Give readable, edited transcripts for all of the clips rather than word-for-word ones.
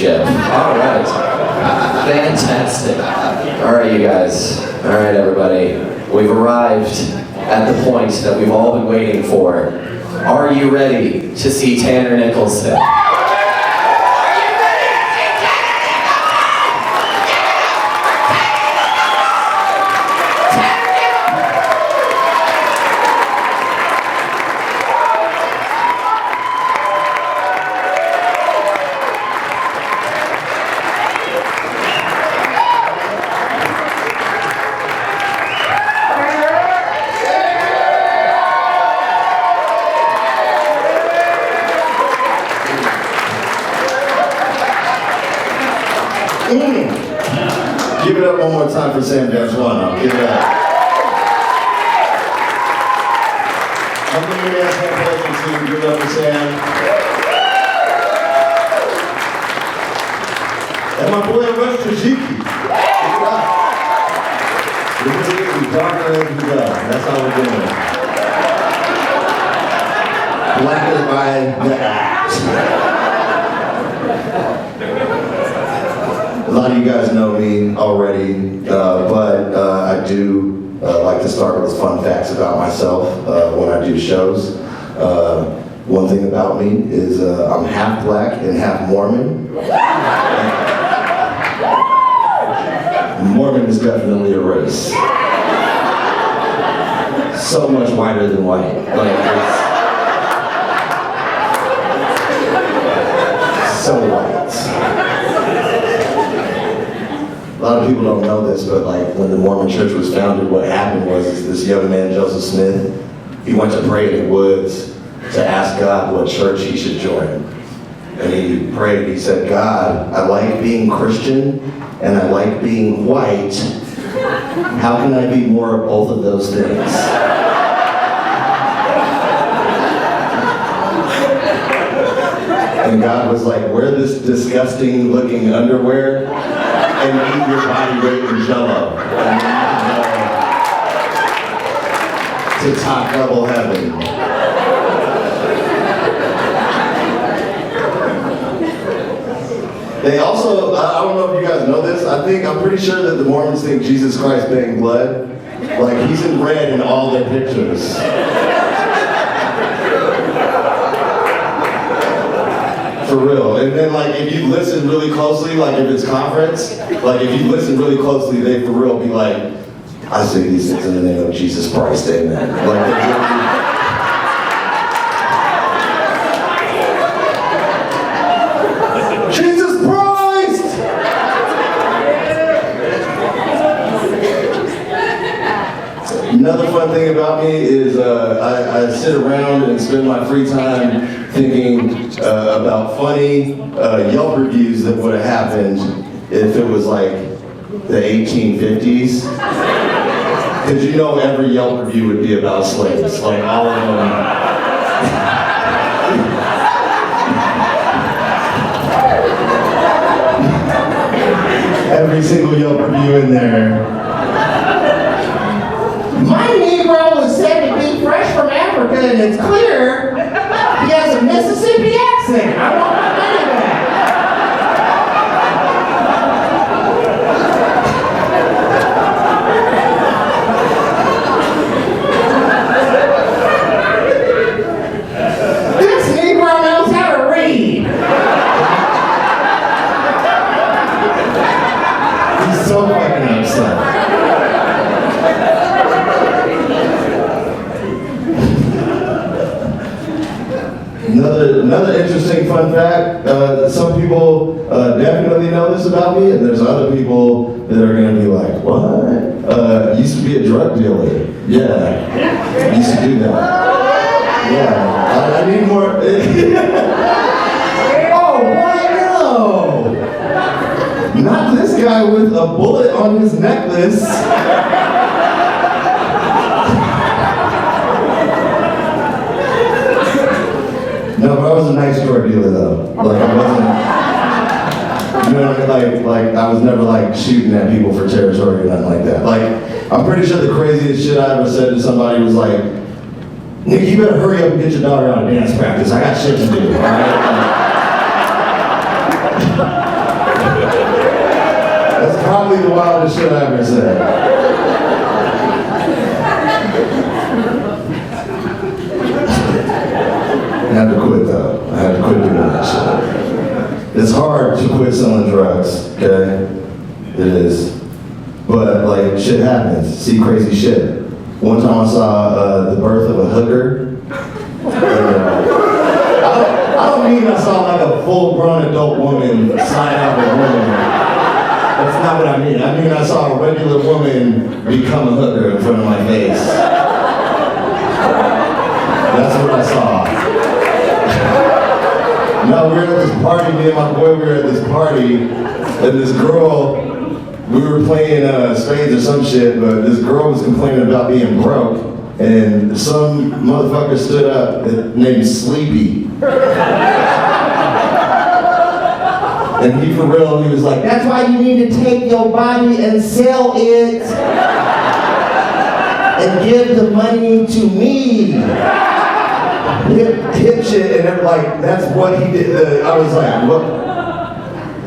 relationship. All right. Fantastic. All right, you guys. All right, everybody. We've arrived at the point that we've all been waiting for. Are you ready to see Tanner Nicholson? Give it up one more time for Sam D'Antuono. Give it up. I'm going to ask that person to give it up for Sam. And my boy Rush Tajiki. Give it up. We're going to get darker as we go. That's how we're doing it. Blacker by the act. A lot of you guys know me already, but I do like to start with fun facts about myself when I do shows. One thing about me is I'm half black and half Mormon. Mormon is definitely a race. So much whiter than white. So white. A lot of people don't know this, but when the Mormon church was founded, what happened was this young man, Joseph Smith, he went to pray in the woods to ask God what church he should join. And he prayed, he said, God, I like being Christian and I like being white. How can I be more of both of those things? And God was like, wear this disgusting looking underwear and eat your body weight in Jell-O. To top level heaven. They also, I don't know if you guys know this, I'm pretty sure that the Mormons think Jesus Christ banged blood. He's in red in all their pictures. For real. And then if you listen really closely, if it's conference, if you listen really closely, they for real be like, I say these things in the name of Jesus Christ, amen. Jesus Christ! Another fun thing about me is I sit around and spend my free time thinking about funny Yelp reviews that would have happened if it was the 1850s. Because every Yelp review would be about slaves, all of them. Every single Yelp review in there. My Negro was said to be fresh from Africa and it's clear he has a Mississippi accent. I don't want none of that. This Negro knows how to read. He's so fucking upset. Another interesting fun fact, some people definitely know this about me, and there's other people that are going to be like, what? Used to be a drug dealer. Yeah, used to do that. Yeah, I need more. Oh, boy, no! Not this guy with a bullet on his necklace. No, but I was a nice drug dealer though. I wasn't, I was never shooting at people for territory or nothing like that. I'm pretty sure the craziest shit I ever said to somebody was like, "Nigga, you better hurry up and get your daughter out of dance practice. I got shit to do." All right? That's probably the wildest shit I ever said. I had to quit though. I had to quit doing that shit. It's hard to quit selling drugs, okay? It is. But like shit happens. See crazy shit. One time I saw the birth of a hooker. I don't mean I saw like a full-grown adult woman sign out a woman. That's not what I mean. I mean I saw a regular woman become a hooker in front of my face. That's what I saw. No, we were at this party, me and my boy, we were at this party, and this girl, we were playing spades or some shit, but this girl was complaining about being broke, and some motherfucker stood up named Sleepy. And he for real, he was like, that's why you need to take your body and sell it and give the money to me. Hip shit, and they're like, that's what he did. I was like, what?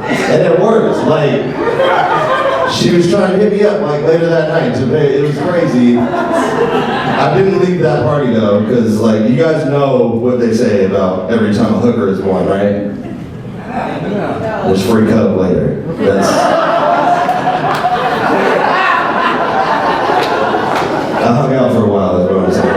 And it worked. Like, she was trying to hit me up like later that night to pay. It was crazy. I didn't leave that party though, because like you guys know what they say about every time a hooker is born, right? There's free coke later. I hung out for a while, that's what I'm saying.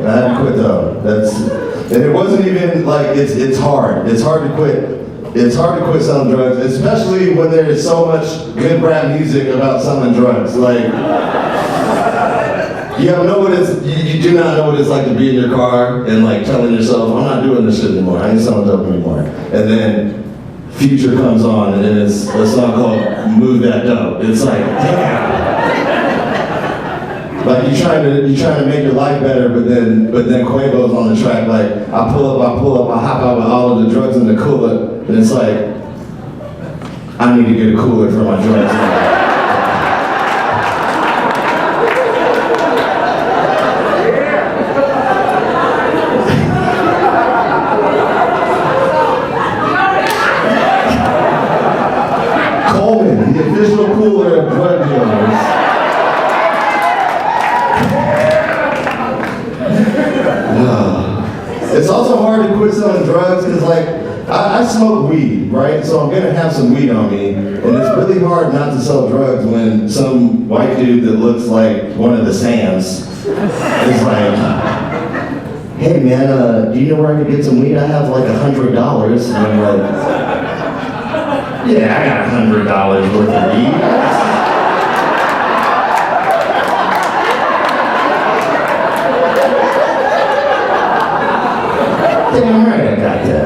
I had to quit though. And it wasn't even like, it's hard. It's hard to quit. It's hard to quit selling drugs, especially when there is so much good rap music about selling drugs. Like, you do not know what it's like to be in your car and like telling yourself, I'm not doing this shit anymore. I ain't selling dope anymore. And then Future comes on and then it's a song called Move That Dope. It's like, damn. Like you're trying to make your life better, but then Quavo's on the track. Like I pull up, I hop out with all of the drugs in the cooler, and it's like I need to get a cooler for my drugs. Coleman, the official cooler of drug dealers. It's also hard to quit selling drugs because like, I smoke weed, right? So I'm gonna have some weed on me. And it's really hard not to sell drugs when some white dude that looks like one of the Sams is like, hey man, do you know where I could get some weed? I have like $100. And I'm like, yeah, I got $100 worth of weed. Damn right I got that.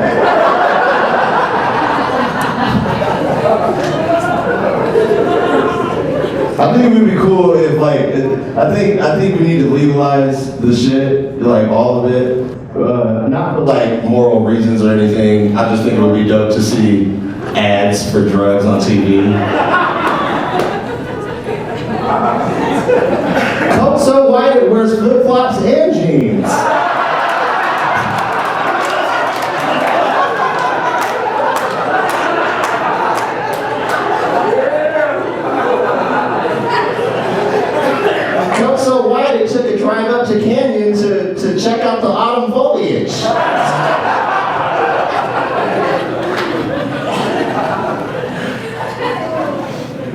I think it would be cool if like, I think we need to legalize the shit, like all of it. Not for like moral reasons or anything. I just think it would be dope to see ads for drugs on TV. Coat so white it wears flip-flops and jeans. Drive up to Canyon to check out the autumn foliage.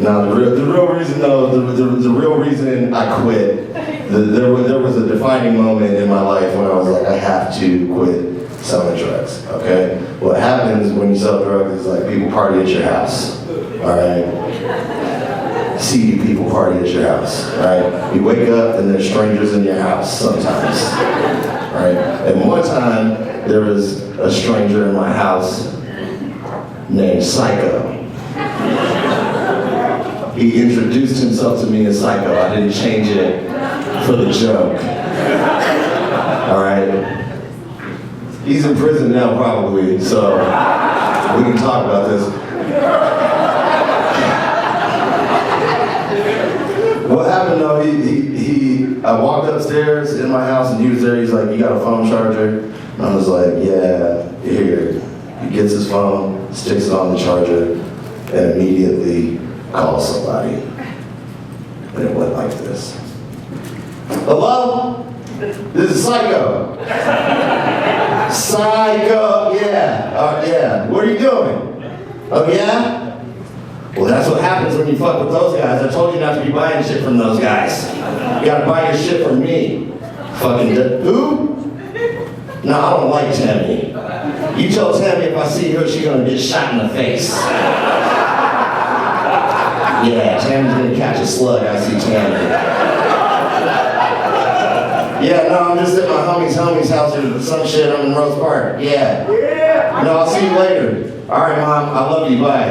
Now the real reason though, the real reason I quit, there was a defining moment in my life when I was like, I have to quit selling drugs, okay? What happens when you sell drugs is like people party at your house, all right? Seedy people party at your house, right? You wake up and there's strangers in your house sometimes, right? And one time, there was a stranger in my house named Psycho. He introduced himself to me as Psycho. I didn't change it for the joke, all right? He's in prison now probably, so we can talk about this. What happened though, he I walked upstairs in my house and he was there. He's like, "You got a phone charger?" And I was like, "Yeah, here." He gets his phone, sticks it on the charger, and immediately calls somebody. And it went like this. "Hello? This is Psycho." "Psycho, yeah, yeah. What are you doing?" "Oh, yeah? Well, that's what happens when you fuck with those guys. I told you not to be buying shit from those guys. You gotta buy your shit from me." Fucking who? No, I don't like Tammy. You tell Tammy if I see her, she's gonna get shot in the face. Yeah, Tammy's gonna catch a slug. I see Tammy. "Yeah, no, I'm just at my homie's house or some shit. I'm in Rose Park. Yeah. No, I'll see you later. All right, Mom. I love you. Bye."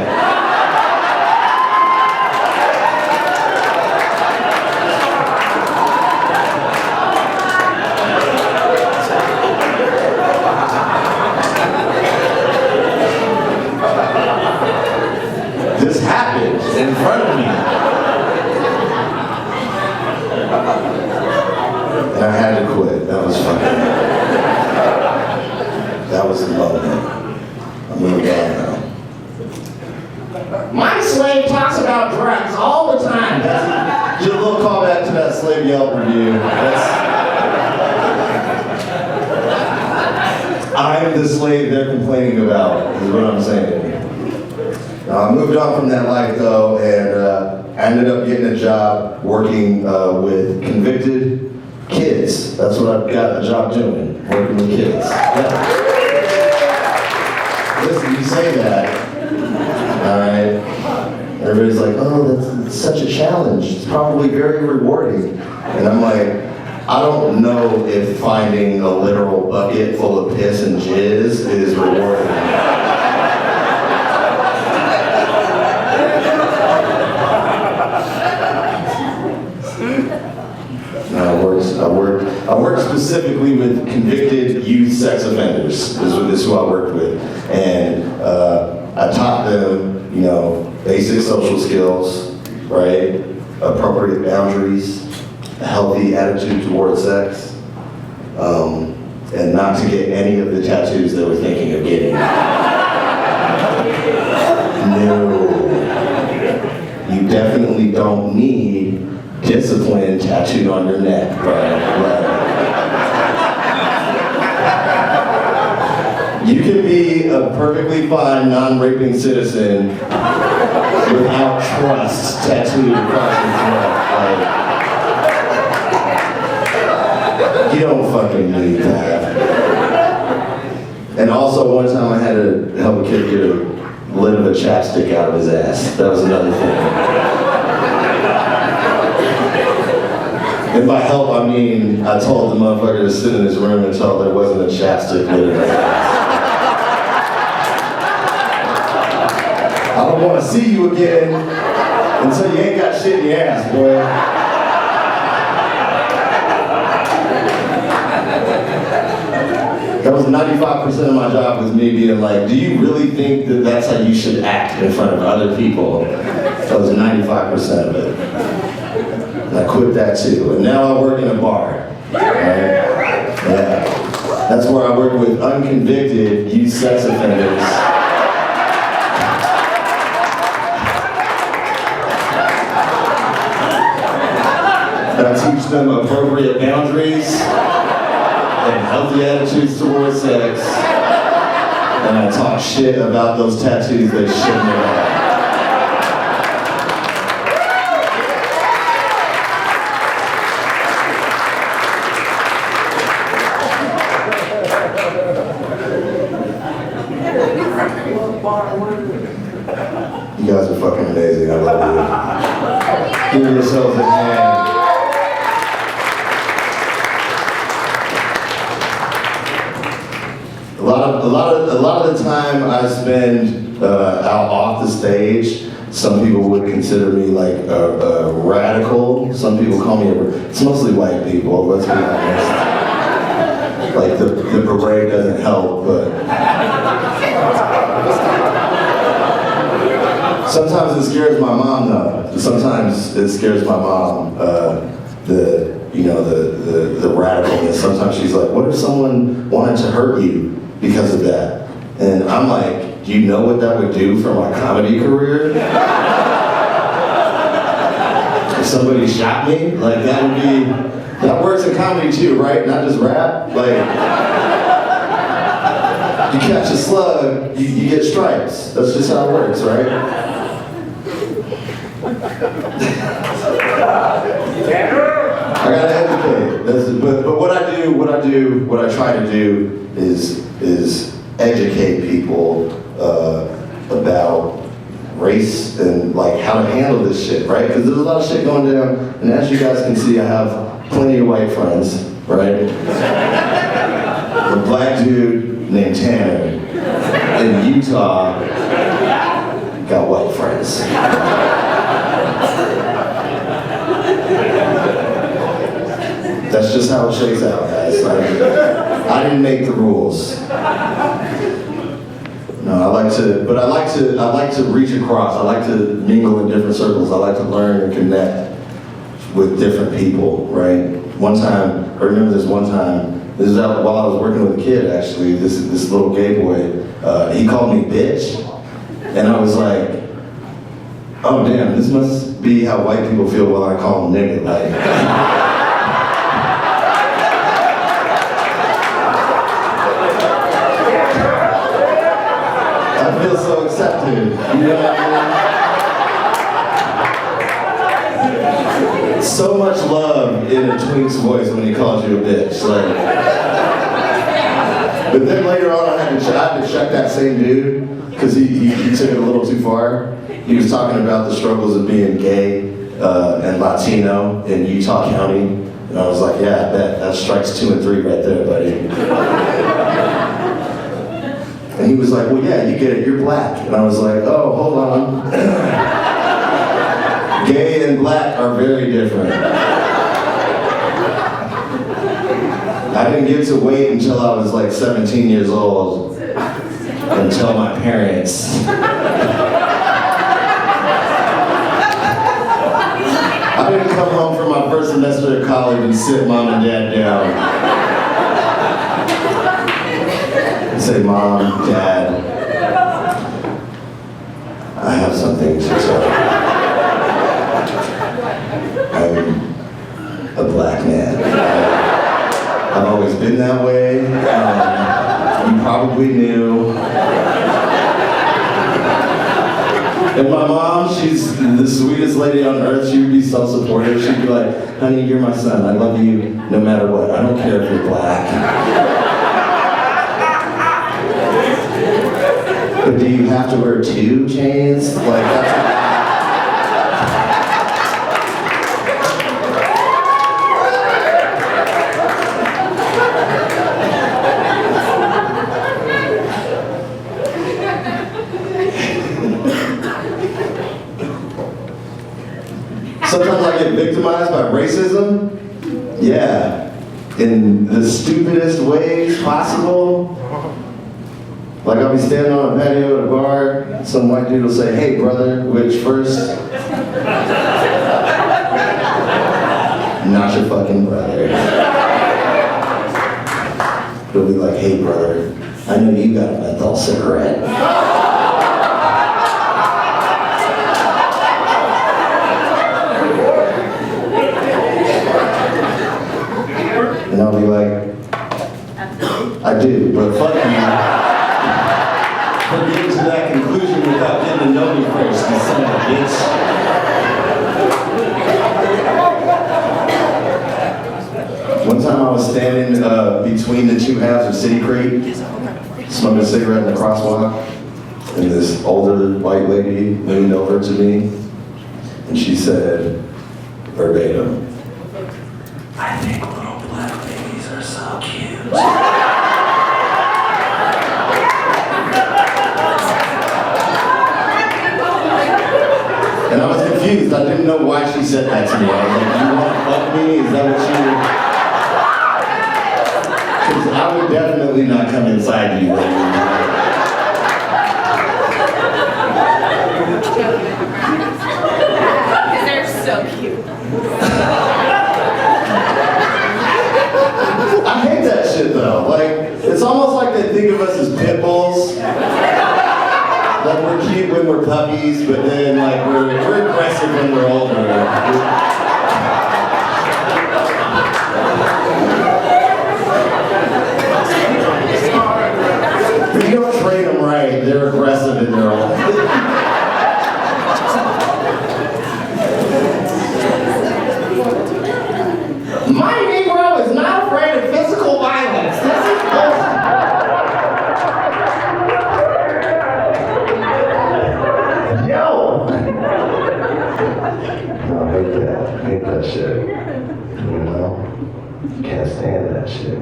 This happened in front of me. And I had to quit. That was fucking. That was the moment. I moved on now. "My slave talks about drugs all the time." That's just a little callback to that slave Yelp review. I'm the slave they're complaining about, is what I'm saying. I moved on from that life though, and I ended up getting a job working with convicted kids. That's what I've got a job doing, working with kids. Yeah. Listen, you say that, all right? Everybody's like, "Oh, that's such a challenge. It's probably very rewarding." And I'm like, I don't know if finding a literal bucket full of piss and jizz is rewarding. I work specifically with convicted youth sex offenders. This is who I worked with, and I taught them, basic social skills, right? Appropriate boundaries, a healthy attitude towards sex, and not to get any of the tattoos they were thinking of getting. No, you definitely don't need discipline tattooed on your neck, right? You can be a perfectly fine, non-raping citizen without trust tattooed across your throat. You don't fucking need that. And also, one time I had to help a kid get a lid of a chapstick out of his ass. That was another thing. And by help, I mean, I told the motherfucker to sit in his room until there wasn't a chapstick lid in his ass. I don't want to see you again until you ain't got shit in your ass, boy. That was 95% of my job was me being like, "Do you really think that that's how you should act in front of other people?" That was 95% of it. And I quit that too. And now I work in a bar. Right? Yeah. That's where I work with unconvicted youth sex offenders. And I teach them appropriate boundaries and healthy attitudes towards sex. And I talk shit about those tattoos they shouldn't have. You guys are fucking amazing. I love you. Give yourselves a hand. A lot of the time I spend out off the stage, some people would consider me like a radical. Some people call me it's mostly white people, let's be honest. Like the parade doesn't help, but sometimes it scares my mom though. Sometimes it scares my mom. you know, the radicalness. Sometimes she's like, what if someone wanted to hurt you because of that? And I'm like, do you know what that would do for my comedy career? If somebody shot me, like that would be, that works in comedy too, right? Not just rap. Like, you catch a slug, you get stripes. That's just how it works, right? I gotta educate. But what I try to do is educate people about race and like how to handle this shit, right? Because there's a lot of shit going down, and as you guys can see, I have plenty of white friends, right? A black dude named Tanner in Utah got white friends. That's just how it shakes out, guys. I didn't make the rules. No, I like to reach across. I like to mingle in different circles. I like to learn and connect with different people, right? One time, I remember this one time, this is while I was working with a kid actually, this little gay boy, he called me bitch, and I was like, oh damn, this must be how white people feel while I call them nigga, like. I feel so accepted, you know what I mean? So much love in a twink's voice when he calls you a bitch, like. But then later on, I had to check that same dude because he took it a little too far. He was talking about the struggles of being gay and Latino in Utah County, and I was like, yeah, I bet that strikes 2 and 3 right there, buddy. And he was like, well, yeah, you get it, you're black. And I was like, oh, hold on. Gay and black are very different. I didn't get to wait until I was like 17 years old and tell my parents. I didn't come home from my first semester at college and sit mom and dad down. And say, Mom, Dad, I have something to tell you. I'm a black man. I've always been that way. You probably knew. And my mom, she's the sweetest lady on earth. She would be self-supportive. She'd be like, honey, you're my son. I love you no matter what. I don't care if you're black. But do you have to wear 2 chains? Like, that's sometimes I get victimized by racism. Yeah. In the stupidest ways possible. Like I'll be standing on a patio at a bar, some white dude will say, hey brother, which first, not your fucking brother. He'll be like, hey brother, I know you got a menthol cigarette. And I'll be like, I do, but fuck you. For getting to that conclusion without getting to know me first, you son of a bitch. One time I was standing between the 2 halves of City Creek, smoking a cigarette in the crosswalk, and this older white lady leaned over to me, and she said, verbatim, I think little black babies are so cute. And I was confused. I didn't know why she said that to me. I was like, you want to fuck me? Is that what you... Because I would definitely not come inside you. They're so cute. think of us as pit bulls. Like we're cute when we're puppies, but then like we're aggressive when we're older. If you don't train them right, they're aggressive in their own. My Negro is not afraid of physical violence. This is bullshit. Yo! I hate that shit. You know? Can't stand that shit.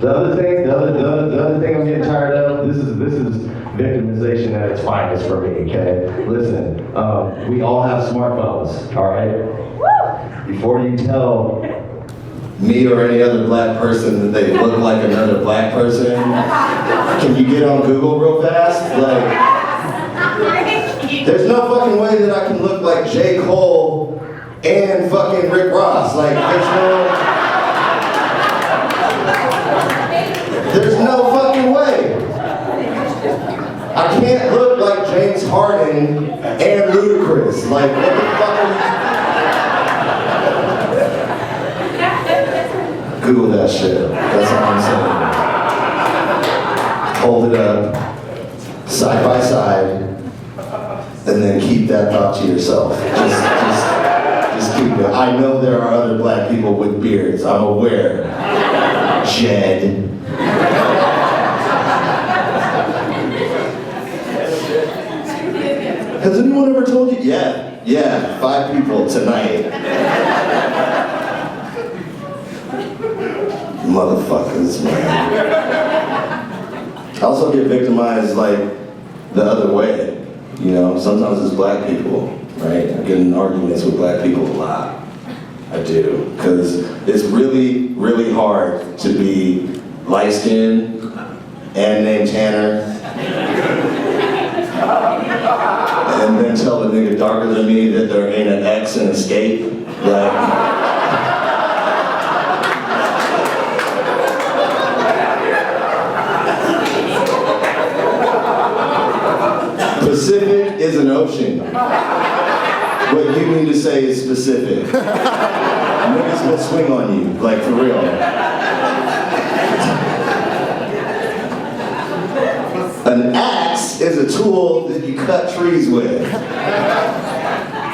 The other thing I'm getting tired of, this is victimization at its finest for me, okay? Listen, we all have smartphones, all right? Before you tell me or any other black person that they look like another black person, can you get on Google real fast? Like, there's no fucking way that I can look like J. Cole and fucking Rick Ross. Like, there's no fucking way. I can't look like James Harden and Ludacris. Like, what the fuck are you? Google that shit. That's all I'm saying. Hold it up, side by side, and then keep that thought to yourself. Just keep it. I know there are other black people with beards. I'm aware. Jed. Has anyone ever told you? Yeah, 5 people tonight. Motherfuckers, man. I also get victimized like the other way. You know, sometimes it's black people, right? I get in arguments with black people a lot. I do, because it's really, really hard to be light-skinned and named Tanner, and then tell a nigga darker than me that there ain't an X in escape. Like, Pacific is an ocean. What you mean to say is specific. Niggas will swing on you, like for real. An axe is a tool that you cut trees with.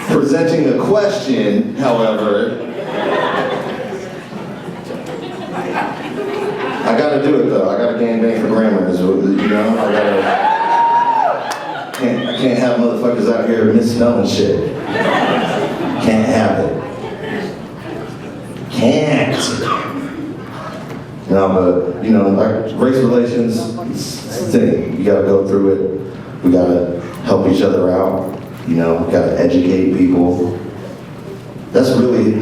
Presenting a question, however, I gotta do it though. I gotta gangbang for grammar, you know? I can't have motherfuckers out here misspelling shit. Can't have it. Can't. No, but, you know, like race relations, it's a thing. You gotta go through it. We gotta help each other out. You know, we gotta educate people. That's really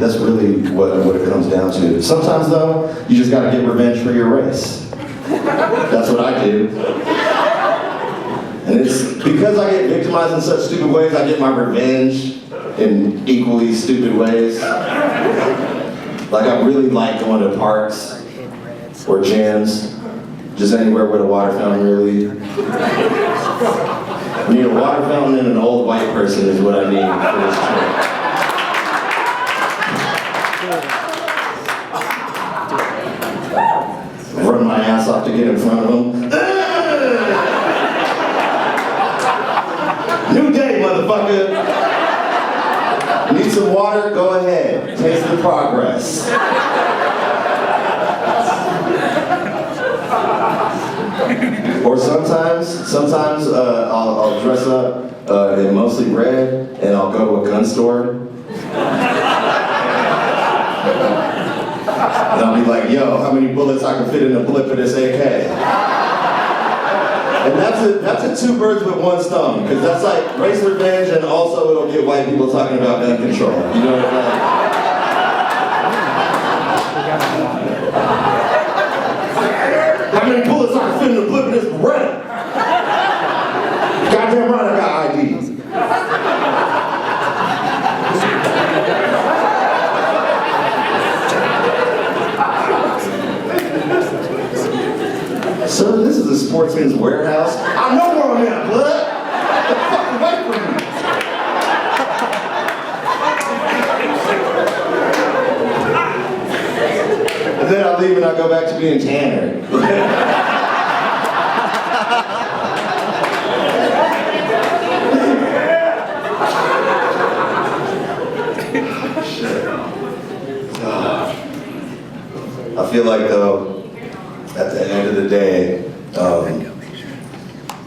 what it comes down to. Sometimes though, you just gotta get revenge for your race. That's what I do. And it's because I get victimized in such stupid ways, I get my revenge in equally stupid ways. Like I really like going to parks or gyms, just anywhere with a water fountain really. I need a water fountain and an old white person is what I need for this trip. Run my ass off to get in front of them. New day, motherfucker. Need some water? Go ahead. Taste the progress. Or sometimes I'll dress up in mostly red and I'll go to a gun store. And I'll be like, yo, how many bullets I can fit in a blip of this AK? And that's a 2 birds with 1 stone, because that's like race revenge and also it'll get white people talking about gun control. You know what I'm saying? How many bullets I can fit in the blip of this red? Goddamn right I got IDs. Sir, this is a sportsman's warehouse. I know where I'm at, blood. Get the fuck away from me. And then I leave and I go back to being Tanner. I feel like though, at the end of the day,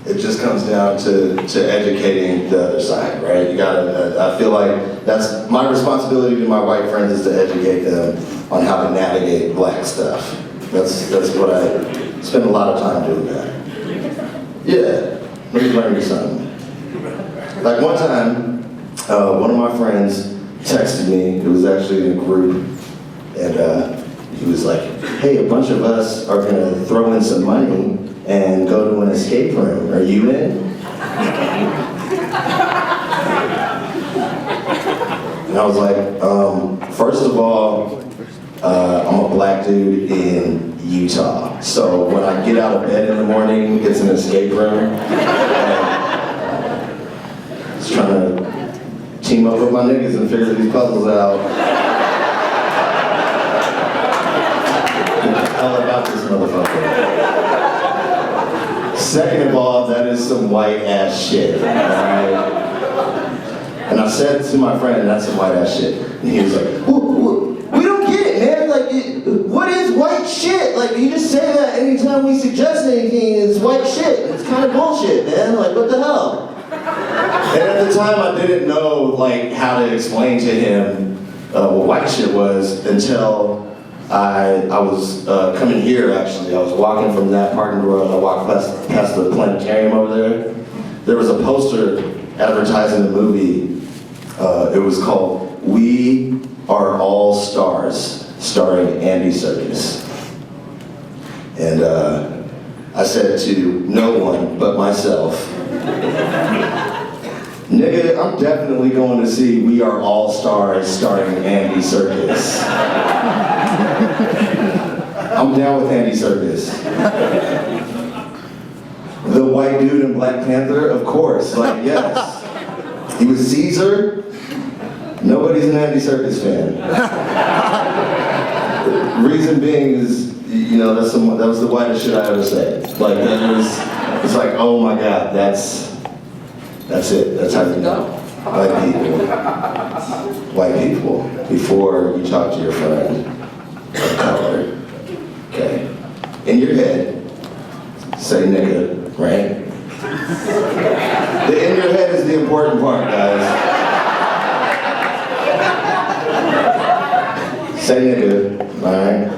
it just comes down to educating the other side, right? You gotta, I feel like that's my responsibility to my white friends is to educate them on how to navigate black stuff. That's what I spend a lot of time doing that. Yeah, let me learn you something. Like one time, one of my friends texted me, it was actually in a group, and he was like, hey, a bunch of us are gonna throw in some money and go to an escape room. Are you in? And I was like, first of all, I'm a black dude in Utah. So when I get out of bed in the morning, it's an escape room. I was trying to team up with my niggas and figure these puzzles out. Get the hell about this motherfucker. Second of all, that is some white ass shit, alright? And I said to my friend, that's some white ass shit. And he was like, we don't get it, man. Like, what is white shit? Like, you just say that anytime we suggest anything, it's white shit. It's kind of bullshit, man. Like, what the hell? And at the time, I didn't know, like, how to explain to him what white shit was until I was coming here, actually. I was walking from that parking lot. I walked past the planetarium over there. There was a poster advertising the movie. It was called We Are All Stars, starring Andy Serkis. And I said to no one but myself, nigga, I'm definitely going to see We Are All Stars starring Andy Serkis. I'm down with Andy Serkis. The white dude in Black Panther, of course, like yes. He was Caesar. Nobody's an Andy Serkis fan. Reason being is, you know, that was the whitest shit I ever said. Like it's like, oh my God, that's it. That's how you know. White people, before you talk to your friend of color, okay? In your head, say nigga, right? The in your head is the important part, guys. Say nigga, alright?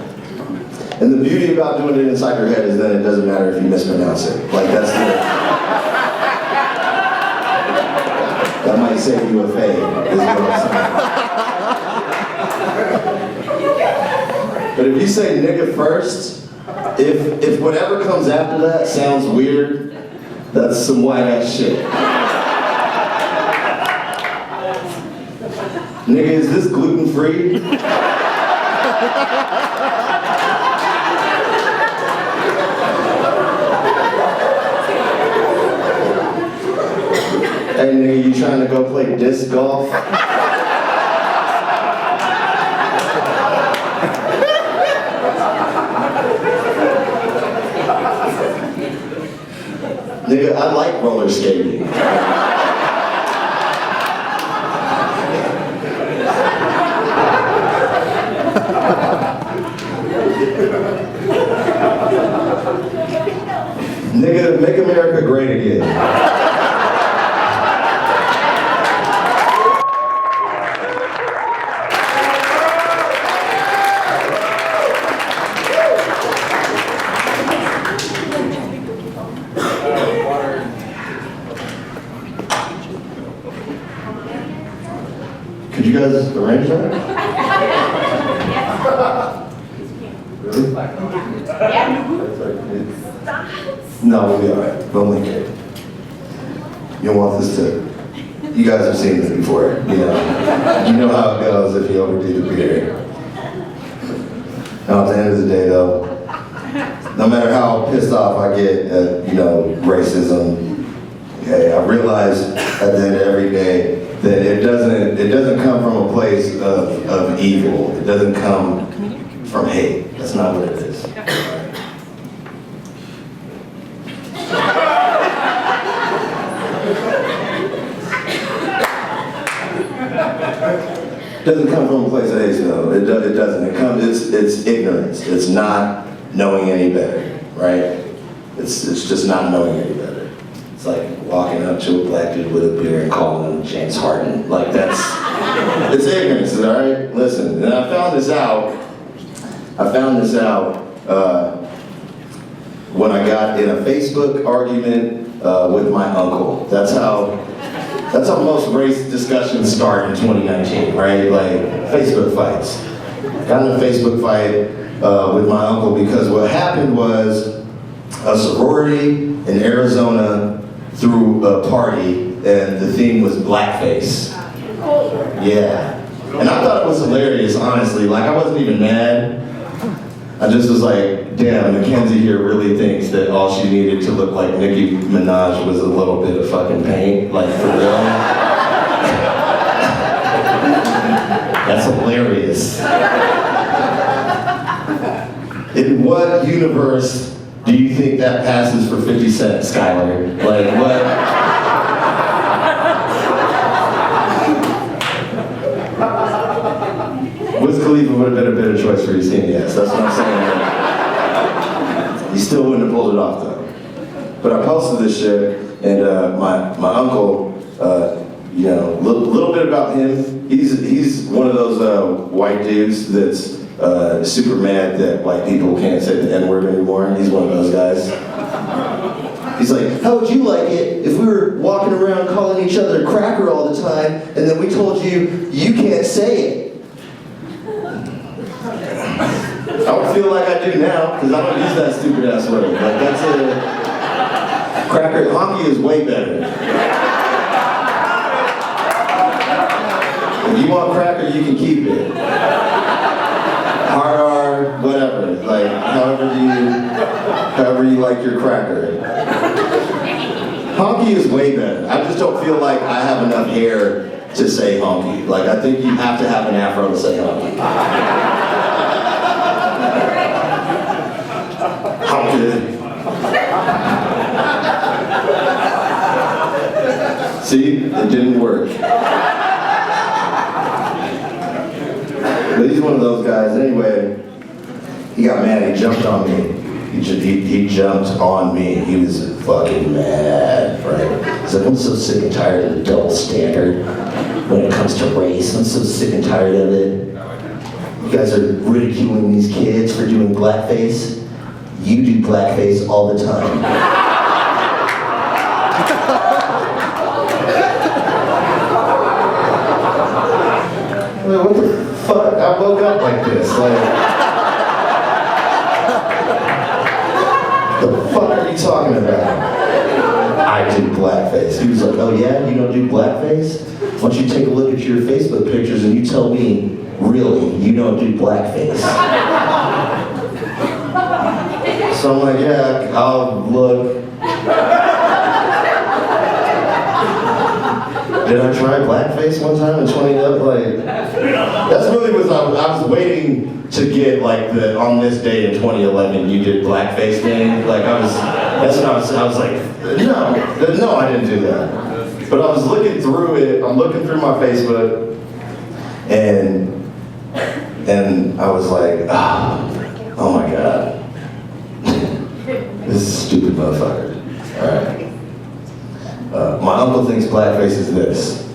And the beauty about doing it inside your head is then it doesn't matter if you mispronounce it. Like that's that might save you a fade, is what I'm saying. But if you say nigga first, if whatever comes after that sounds weird, that's some white ass shit. Nigga, is this gluten free? Hey nigga, you trying to go play disc golf? Nigga, I like roller skating. Nigga, make America great again. Could you guys arrange that? Really? No, we'll be alright. We'll link it. You don't want this to... You guys have seen this before, you know. You know how it goes if you overdo the beer. Now, at the end of the day, though, no matter how pissed off I get at, racism, okay, I realize at the end of every day that it doesn't come from a place of evil. It doesn't come from hate. That's not what it is. It doesn't come from a place of hate, though. It doesn't. It's ignorance. It's not knowing any better, right? It's just not knowing any better. It's like walking up to a black dude with a beer and calling him James Harden. Like it's ignorance, all right? Listen, and I found this out when I got in a Facebook argument with my uncle. That's how most race discussions start in 2019, right? Like Facebook fights. Got in a Facebook fight with my uncle because what happened was a sorority in Arizona threw a party and the theme was blackface. Yeah. And I thought it was hilarious, honestly. Like, I wasn't even mad. I just was like, damn, Mackenzie here really thinks that all she needed to look like Nicki Minaj was a little bit of fucking paint. Like, for real? That's hilarious. In what universe do you think that passes for 50 Cent, Skylar? Like, what? Wiz Khalifa would have been a better choice for his team, yes. That's what I'm saying. He still wouldn't have pulled it off, though. But I posted this shit, and my uncle, little bit about him. He's one of those white dudes that's super mad that white people can't say the N-word anymore. He's one of those guys. He's like, how would you like it if we were walking around calling each other cracker all the time, and then we told you, you can't say it? I would feel like I do now, because I don't use that stupid ass word. Like, that's a... Cracker, honky is way better. If you want cracker, you can keep it. Hard R, whatever. Like, however you like your cracker. Honky is way better. I just don't feel like I have enough hair to say honky. Like, I think you have to have an afro to say honky. Honky. See, it didn't work. But he's one of those guys. Anyway, he got mad. He jumped on me. He jumped on me. He was fucking mad, right? He's like, I'm so sick and tired of the double standard when it comes to race. I'm so sick and tired of it. You guys are ridiculing these kids for doing blackface. You do blackface all the time. What the fuck? I woke up like this. Like, the fuck are you talking about? I do blackface. He was like, oh yeah, you don't do blackface? Why don't you take a look at your Facebook pictures and you tell me, really, you don't do blackface? So I'm like, yeah, I'll look. Did I try blackface one time in 2011? Like, that's really what I was waiting to get, like, the on this day in 2011 you did blackface thing. Like, that's what I was like, no, I didn't do that. But I was looking through it, I'm looking through my Facebook, and I was like, oh my God. This is a stupid motherfucker. All right. My uncle thinks blackface is this.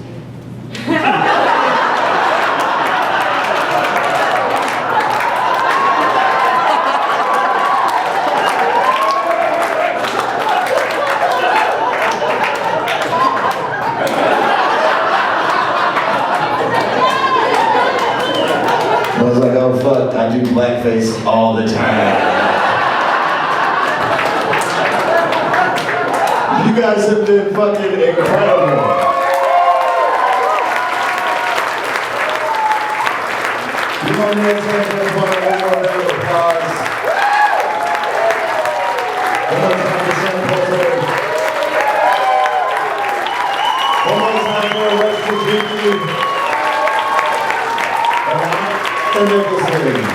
I was like, oh fuck, I do blackface all the time. You guys have been fucking incredible. You want me to take one more round of applause? Word.